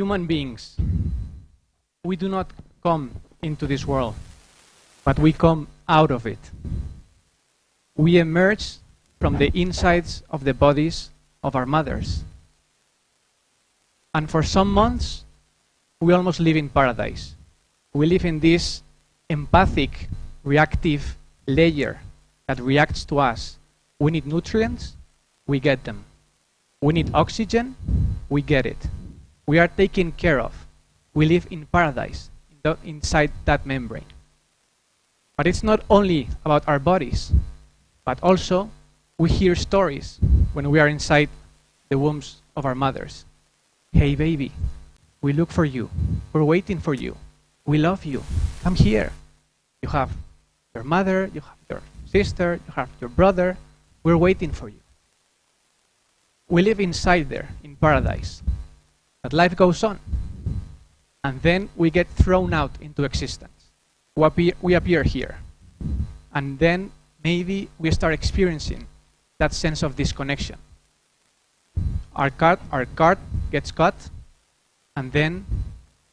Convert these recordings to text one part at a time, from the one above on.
Human beings, we do not come into this world, but we come out of it. We emerge from the insides of the bodies of our mothers. And for some months, we almost live in paradise. We live in this empathic, reactive layer that reacts to us. We need nutrients, we get them. We need oxygen, we get it. We are taken care of. We live in paradise, inside that membrane. But it's not only about our bodies, but also we hear stories when we are inside the wombs of our mothers. Hey baby, we look for you. We're waiting for you. We love you. Come here. You have your mother, you have your sister, you have your brother. We're waiting for you. We live inside there, in paradise. But life goes on. And then we get thrown out into existence. We appear here. And then maybe we start experiencing that sense of disconnection. Our card gets cut, and then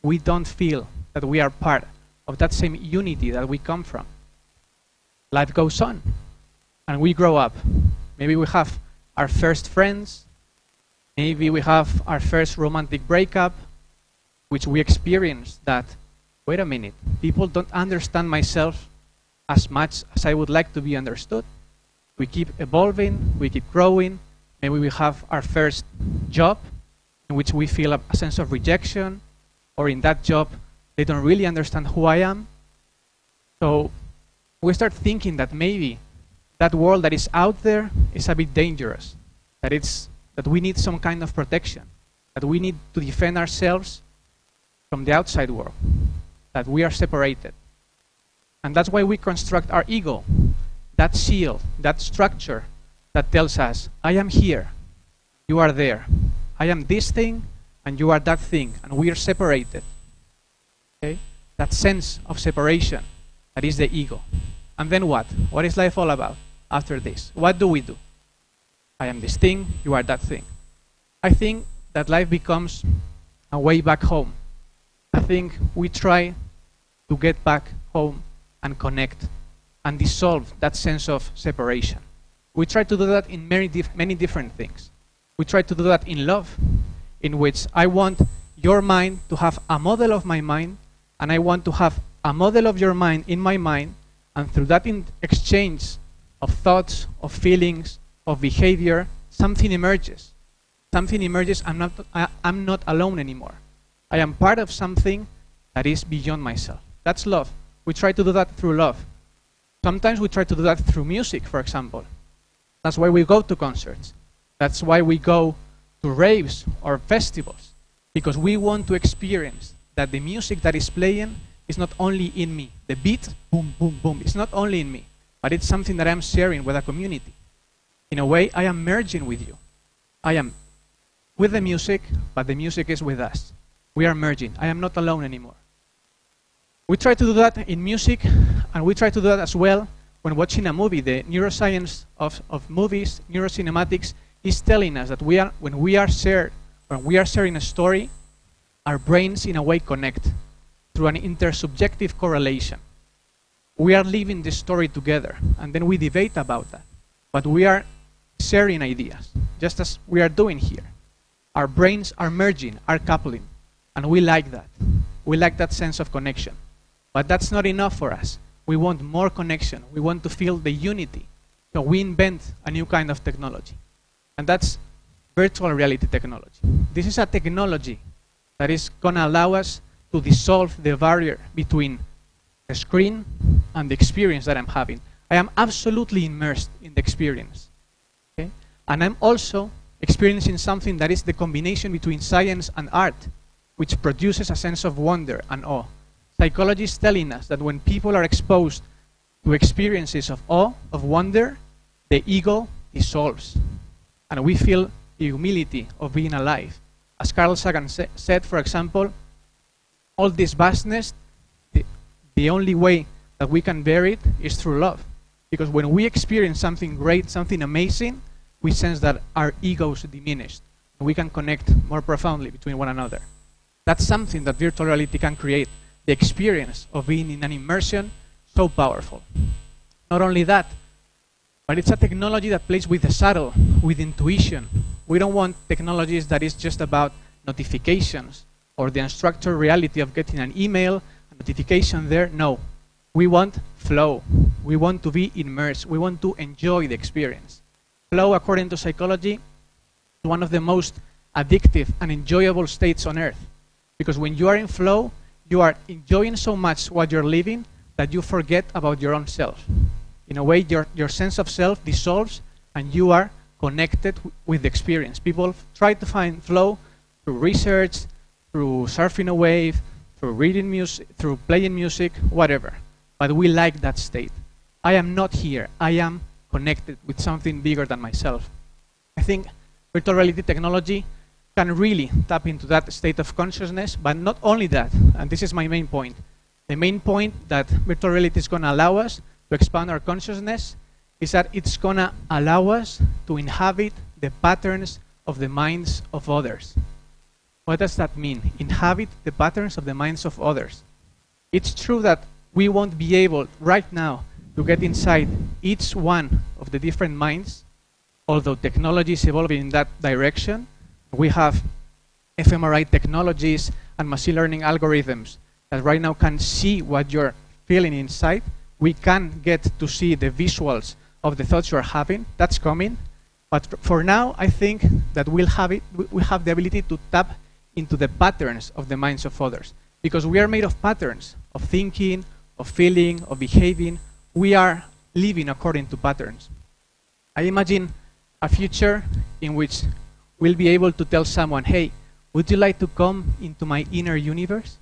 we don't feel that we are part of that same unity that we come from. Life goes on, and we grow up. Maybe we have our first friends, maybe we have our first romantic breakup, which we experience that, wait a minute, people don't understand myself as much as I would like to be understood. We keep evolving, we keep growing. Maybe we have our first job in which we feel a sense of rejection, or in that job they don't really understand who I am. So we start thinking that maybe that world that is out there is a bit dangerous, that we need some kind of protection, that we need to defend ourselves from the outside world, that we are separated. And that's why we construct our ego, that shield, that structure that tells us, I am here, you are there. I am this thing, and you are that thing, and we are separated. Okay? That sense of separation, that is the ego. And then what? What is life all about after this? What do we do? I am this thing, you are that thing. I think that life becomes a way back home. I think we try to get back home and connect and dissolve that sense of separation. We try to do that in many different things. We try to do that in love, in which I want your mind to have a model of my mind, and I want to have a model of your mind in my mind, and through that exchange of thoughts, of feelings, of behavior, something emerges. Something emerges. I'm not alone anymore. I am part of something that is beyond myself. That's love. We try to do that through love. Sometimes we try to do that through music, for example. That's why we go to concerts. That's why we go to raves or festivals, because we want to experience that the music that is playing is not only in me. The beat, boom, boom, boom, it's not only in me, but it's something that I'm sharing with a community. In a way, I am merging with you. I am with the music, but the music is with us. We are merging. I am not alone anymore. We try to do that in music, and we try to do that as well when watching a movie. The neuroscience of movies, neurocinematics, is telling us that when we are sharing a story, our brains in a way connect through an intersubjective correlation. We are living the story together, and then we debate about that. But we are sharing ideas, just as we are doing here. Our brains are merging, are coupling, and we like that. We like that sense of connection. But that's not enough for us. We want more connection. We want to feel the unity. So we invent a new kind of technology. And that's virtual reality technology. This is a technology that is going to allow us to dissolve the barrier between the screen and the experience that I'm having. I am absolutely immersed in the experience. Okay? And I'm also experiencing something that is the combination between science and art, which produces a sense of wonder and awe. Psychology is telling us that when people are exposed to experiences of awe, of wonder, the ego dissolves. And we feel the humility of being alive. As Carl Sagan said, for example, all this vastness, the only way that we can bear it is through love. Because when we experience something great, something amazing, we sense that our egos diminished. And we can connect more profoundly between one another. That's something that virtual reality can create. The experience of being in an immersion, so powerful. Not only that, but it's a technology that plays with the subtle, with intuition. We don't want technologies that is just about notifications or the unstructured reality of getting an email, a notification there. No, we want flow. We want to be immersed. We want to enjoy the experience. Flow, according to psychology, is one of the most addictive and enjoyable states on earth. Because when you are in flow, you are enjoying so much what you're living that you forget about your own self. In a way, your sense of self dissolves and you are connected with the experience. People try to find flow through research, through surfing a wave, through reading music, through playing music, whatever. But we like that state. I am not here. I am connected with something bigger than myself. I think virtual reality technology can really tap into that state of consciousness, but not only that, and this is my main point. The main point that virtual reality is going to allow us to expand our consciousness is that it's going to allow us to inhabit the patterns of the minds of others. What does that mean? Inhabit the patterns of the minds of others. It's true that we won't be able right now to get inside each one of the different minds, although technology is evolving in that direction. We have fMRI technologies and machine learning algorithms that right now can see what you're feeling inside. We can get to see the visuals of the thoughts you're having. That's coming. But for now, I think that we have the ability to tap into the patterns of the minds of others. Because we are made of patterns, of thinking, of feeling, of behaving. We are living according to patterns. I imagine a future in which we'll be able to tell someone, hey, would you like to come into my inner universe?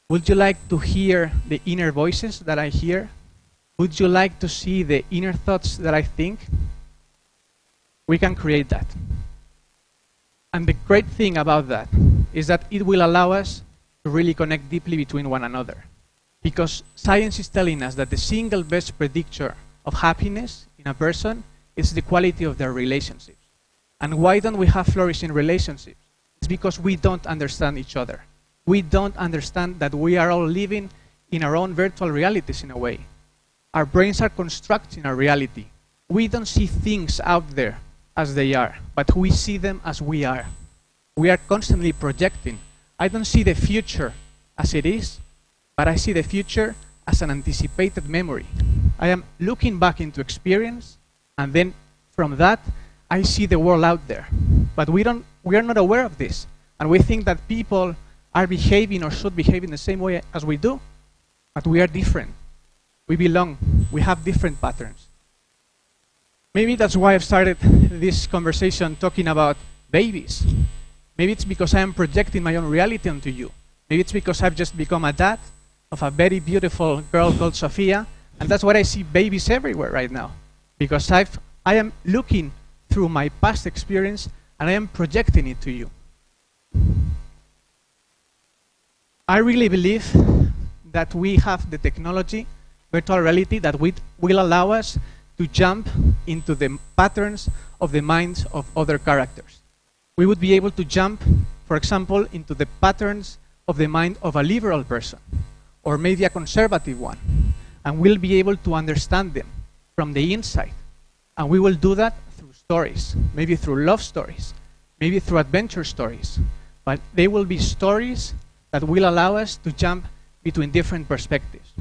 Would you like to hear the inner voices that I hear? Would you like to see the inner thoughts that I think? We can create that. And the great thing about that is that it will allow us to really connect deeply between one another. Because science is telling us that the single best predictor of happiness in a person is the quality of their relationships. And why don't we have flourishing relationships? It's because we don't understand each other. We don't understand that we are all living in our own virtual realities in a way. Our brains are constructing our reality. We don't see things out there as they are, but we see them as we are. We are constantly projecting. I don't see the future as it is, but I see the future as an anticipated memory. I am looking back into experience, and then from that, I see the world out there. But we are not aware of this. And we think that people are behaving or should behave in the same way as we do. But we are different. We belong. We have different patterns. Maybe that's why I've started this conversation talking about babies. Maybe it's because I am projecting my own reality onto you. Maybe it's because I've just become a dad of a very beautiful girl called Sophia. And that's why I see babies everywhere right now. Because I am looking through my past experience and I am projecting it to you. I really believe that we have the technology, virtual reality, that will allow us to jump into the patterns of the minds of other characters. We would be able to jump, for example, into the patterns of the mind of a liberal person, or maybe a conservative one, and we'll be able to understand them from the inside. And we will do that through stories, maybe through love stories, maybe through adventure stories, but they will be stories that will allow us to jump between different perspectives.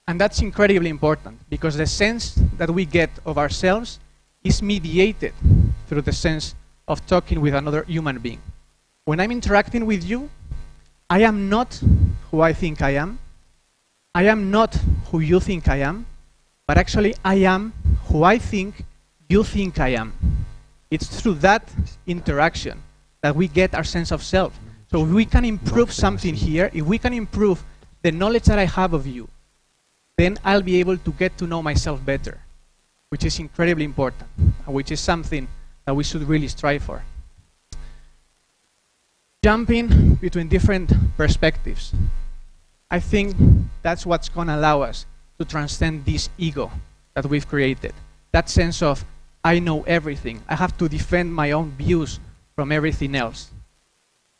And that's incredibly important, because the sense that we get of ourselves is mediated through the sense of talking with another human being. When I'm interacting with you, I am not who I think I am. I am not who you think I am, but actually I am who I think you think I am. It's through that interaction that we get our sense of self. So if we can improve something here, if we can improve the knowledge that I have of you, then I'll be able to get to know myself better, which is incredibly important, and which is something that we should really strive for. Jumping between different perspectives. I think that's what's going to allow us to transcend this ego that we've created. That sense of, I know everything. I have to defend my own views from everything else.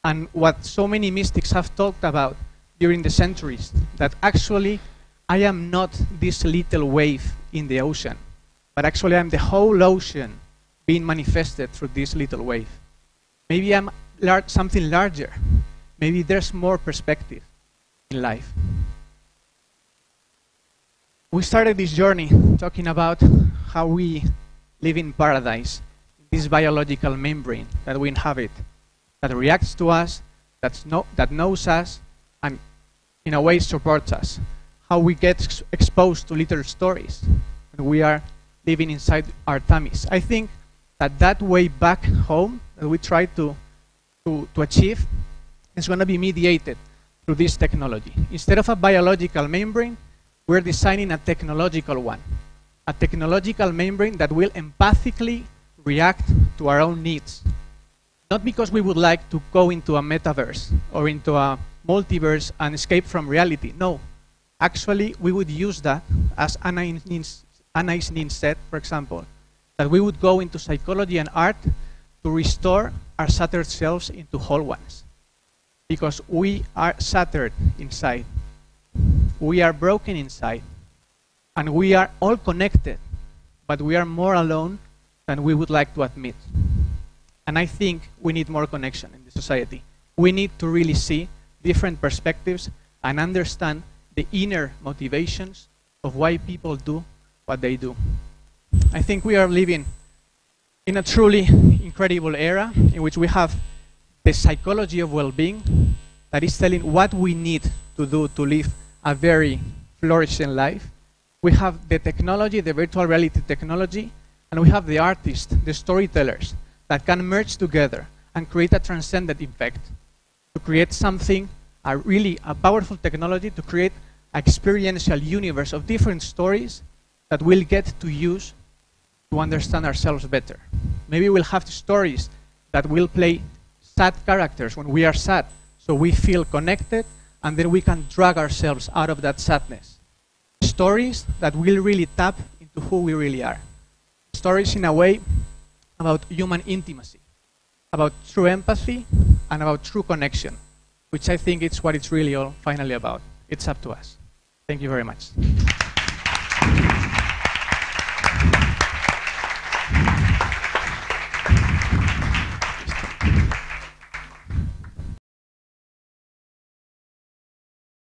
And what so many mystics have talked about during the centuries, that actually I am not this little wave in the ocean, but actually I'm the whole ocean being manifested through this little wave. Maybe I'm something larger. Maybe there's more perspective in life. We started this journey talking about how we live in paradise, this biological membrane that we inhabit, that reacts to us, that knows us, and in a way supports us. How we get exposed to little stories when we are living inside our tummies. I think that way back home that we try to achieve is going to be mediated through this technology. Instead of a biological membrane, we're designing a technological one. A technological membrane that will empathically react to our own needs. Not because we would like to go into a metaverse or into a multiverse and escape from reality. No. Actually, we would use that, as Anais Nin said, for example, that we would go into psychology and art to restore our shattered selves into whole ones. Because we are shattered inside. We are broken inside. And we are all connected, but we are more alone than we would like to admit. And I think we need more connection in the society. We need to really see different perspectives and understand the inner motivations of why people do what they do. I think we are living in a truly incredible era in which we have the psychology of well-being that is telling what we need to do to live a very flourishing life. We have the technology, the virtual reality technology, and we have the artists, the storytellers that can merge together and create a transcendent effect, to create something, a powerful technology, to create an experiential universe of different stories that we'll get to use to understand ourselves better. Maybe we'll have stories that will play sad characters when we are sad, so we feel connected, and then we can drag ourselves out of that sadness. Stories that will really tap into who we really are. Stories in a way about human intimacy, about true empathy, and about true connection, which I think is what it's really all finally about. It's up to us. Thank you very much.